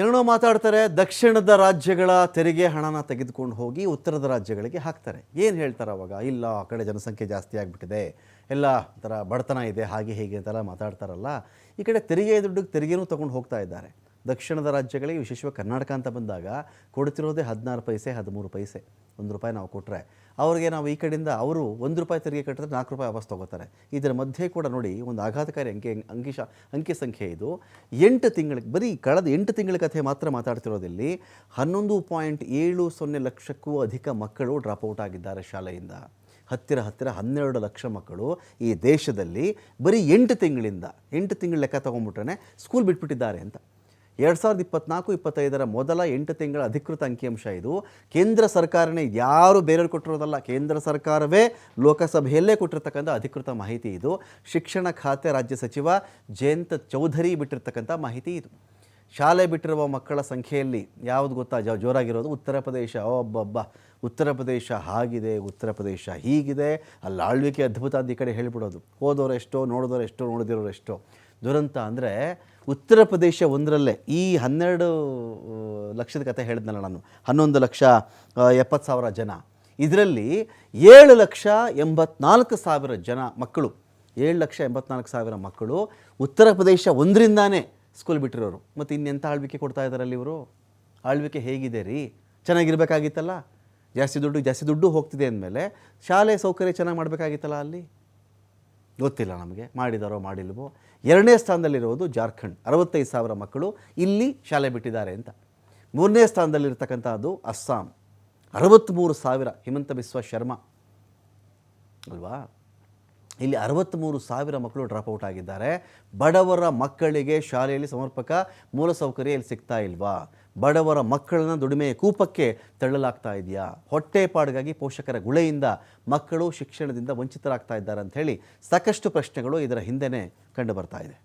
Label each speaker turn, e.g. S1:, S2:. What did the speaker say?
S1: ಏನೋ ಮಾತಾಡ್ತಾರೆ. ದಕ್ಷಿಣದ ರಾಜ್ಯಗಳ ತೆರಿಗೆ ಹಣನ ತೆಗೆದುಕೊಂಡು ಹೋಗಿ ಉತ್ತರದ ರಾಜ್ಯಗಳಿಗೆ ಹಾಕ್ತಾರೆ. ಏನು ಹೇಳ್ತಾರೆ ಅವಾಗ? ಇಲ್ಲ, ಆ ಕಡೆ ಜನಸಂಖ್ಯೆ ಜಾಸ್ತಿ ಆಗಿಬಿಟ್ಟಿದೆ, ಎಲ್ಲ ಥರ ಬಡತನ ಇದೆ, ಹಾಗೆ ಹೀಗೆ ಅಂತೆಲ್ಲ ಮಾತಾಡ್ತಾರಲ್ಲ. ಈ ಕಡೆ ತೆರಿಗೆ ದುಡ್ಡಿಗೆ ತೆರಿಗೆನೂ ತೊಗೊಂಡು ಹೋಗ್ತಾ ಇದ್ದಾರೆ. ದಕ್ಷಿಣದ ರಾಜ್ಯಗಳಿಗೆ, ವಿಶೇಷವಾಗಿ ಕರ್ನಾಟಕ ಅಂತ ಬಂದಾಗ ಕೊಡ್ತಿರೋದೇ 16 ಪೈಸೆ 13 ಪೈಸೆ. ₹1 ನಾವು ಕೊಟ್ಟರೆ ಅವ್ರಿಗೆ, ನಾವು ಈ ಕಡೆಯಿಂದ ಅವರು ₹1 ತೆರಿಗೆ ಕಟ್ಟಿದ್ರೆ ₹4 ವಾಪಸ್ ತೊಗೋತಾರೆ. ಇದರ ಮಧ್ಯೆ ಕೂಡ ನೋಡಿ, ಒಂದು ಆಘಾತಕಾರಿ ಅಂಕಿ ಸಂಖ್ಯೆ ಇದು. 8 ತಿಂಗಳಿಗೆ, ಬರೀ ಕಳೆದ 8 ತಿಂಗಳ ಕಥೆ ಮಾತ್ರ ಮಾತಾಡ್ತಿರೋದಿಲ್ಲಿ 11.70 ಲಕ್ಷಕ್ಕೂ ಅಧಿಕ ಮಕ್ಕಳು ಡ್ರಾಪ್ಔಟ್ ಆಗಿದ್ದಾರೆ ಶಾಲೆಯಿಂದ. ಹತ್ತಿರ 12 ಲಕ್ಷ ಮಕ್ಕಳು ಈ ದೇಶದಲ್ಲಿ ಬರೀ 8 ತಿಂಗಳ ಲೆಕ್ಕ ತೊಗೊಂಡ್ಬಿಟ್ರೆ ಸ್ಕೂಲ್ ಬಿಟ್ಬಿಟ್ಟಿದ್ದಾರೆ ಅಂತ. 2024-25 ಮೊದಲ 8 ತಿಂಗಳ ಅಧಿಕೃತ ಅಂಕಿಅಂಶ ಇದು. ಕೇಂದ್ರ ಸರ್ಕಾರನೇ, ಯಾರು ಬೇರೆಯವ್ರು ಕೊಟ್ಟಿರೋದಲ್ಲ, ಕೇಂದ್ರ ಸರ್ಕಾರವೇ ಲೋಕಸಭೆಯಲ್ಲೇ ಕೊಟ್ಟಿರ್ತಕ್ಕಂಥ ಅಧಿಕೃತ ಮಾಹಿತಿ ಇದು. ಶಿಕ್ಷಣ ಖಾತೆ ರಾಜ್ಯ ಸಚಿವ ಜಯಂತ್ ಚೌಧರಿ ಬಿಟ್ಟಿರ್ತಕ್ಕಂಥ ಮಾಹಿತಿ ಇದು. ಶಾಲೆ ಬಿಟ್ಟಿರುವ ಮಕ್ಕಳ ಸಂಖ್ಯೆಯಲ್ಲಿ ಯಾವುದು ಗೊತ್ತಾ ಜೋರಾಗಿರೋದು? ಉತ್ತರ ಪ್ರದೇಶ. ಉತ್ತರ ಪ್ರದೇಶ ಹಾಗಿದೆ, ಉತ್ತರ ಪ್ರದೇಶ ಹೀಗಿದೆ, ಅಲ್ಲಿ ಆಳ್ವಿಕೆ ಅದ್ಭುತ ಅಂತ ಈ ಕಡೆ ಹೇಳಿಬಿಡೋದು. ಹೋದವರೆಷ್ಟೋ, ನೋಡಿದವರೆಷ್ಟೋ, ನೋಡಿದಿರೋರೆಷ್ಟೋ. ದುರಂತ ಅಂದರೆ ಉತ್ತರ ಪ್ರದೇಶ ಒಂದರಲ್ಲೇ ಈ 12 ಲಕ್ಷದ ಕತೆ ಹೇಳಿದ್ನಲ್ಲ ನಾನು, 11,70,000 ಜನ, ಇದರಲ್ಲಿ 7,84,000 ಜನ ಮಕ್ಕಳು, 7,84,000 ಮಕ್ಕಳು ಉತ್ತರ ಪ್ರದೇಶ ಒಂದರಿಂದಾನೇ ಸ್ಕೂಲ್ ಬಿಟ್ಟಿರೋರು. ಮತ್ತು ಇನ್ನೆಂಥ ಆಳ್ವಿಕೆ ಕೊಡ್ತಾ ಇದ್ದಾರಲ್ಲಿ ಇವರು? ಆಳ್ವಿಕೆ ಹೇಗಿದೆ ರೀ? ಚೆನ್ನಾಗಿರ್ಬೇಕಾಗಿತ್ತಲ್ಲ. ಜಾಸ್ತಿ ದುಡ್ಡು ಹೋಗ್ತಿದೆ ಅಂದಮೇಲೆ ಶಾಲೆ ಸೌಕರ್ಯ ಚೆನ್ನಾಗಿ ಮಾಡಬೇಕಾಗಿತ್ತಲ್ಲ ಅಲ್ಲಿ. ಗೊತ್ತಿಲ್ಲ ನಮಗೆ, ಮಾಡಿದಾರೋ ಮಾಡಿಲ್ವೋ. 2ನೇ ಸ್ಥಾನದಲ್ಲಿರೋದು ಜಾರ್ಖಂಡ್, 65,000 ಮಕ್ಕಳು ಇಲ್ಲಿ ಶಾಲೆ ಬಿಟ್ಟಿದ್ದಾರೆ ಅಂತ. 3ನೇ ಸ್ಥಾನದಲ್ಲಿರ್ತಕ್ಕಂಥದ್ದು ಅಸ್ಸಾಂ, 63,000, ಹಿಮಂತ ಬಿಸ್ವಾ ಶರ್ಮಾ ಅಲ್ವಾ. ಇಲ್ಲಿ 63,000 ಮಕ್ಕಳು ಡ್ರಾಪ್ಔಟ್ ಆಗಿದ್ದಾರೆ. ಬಡವರ ಮಕ್ಕಳಿಗೆ ಶಾಲೆಯಲ್ಲಿ ಸಮರ್ಪಕ ಮೂಲಸೌಕರ್ಯ ಇಲ್ಲಿ ಸಿಗ್ತಾ ಇಲ್ವಾ? ಬಡವರ ಮಕ್ಕಳನ್ನ ದುಡಿಮೆಯ ಕೂಪಕ್ಕೆ ತಳ್ಳಲಾಗ್ತಾ ಇದೆಯಾ? ಹೊಟ್ಟೆಪಾಡಿಗಾಗಿ ಪೋಷಕರ ಗುಳೆಯಿಂದ ಮಕ್ಕಳು ಶಿಕ್ಷಣದಿಂದ ವಂಚಿತರಾಗ್ತಾ ಇದ್ದಾರೆ ಅಂಥೇಳಿ ಸಾಕಷ್ಟು ಪ್ರಶ್ನೆಗಳು ಇದರ ಹಿಂದೆನೇ ಕಂಡು ಬರ್ತಾ ಇದೆ.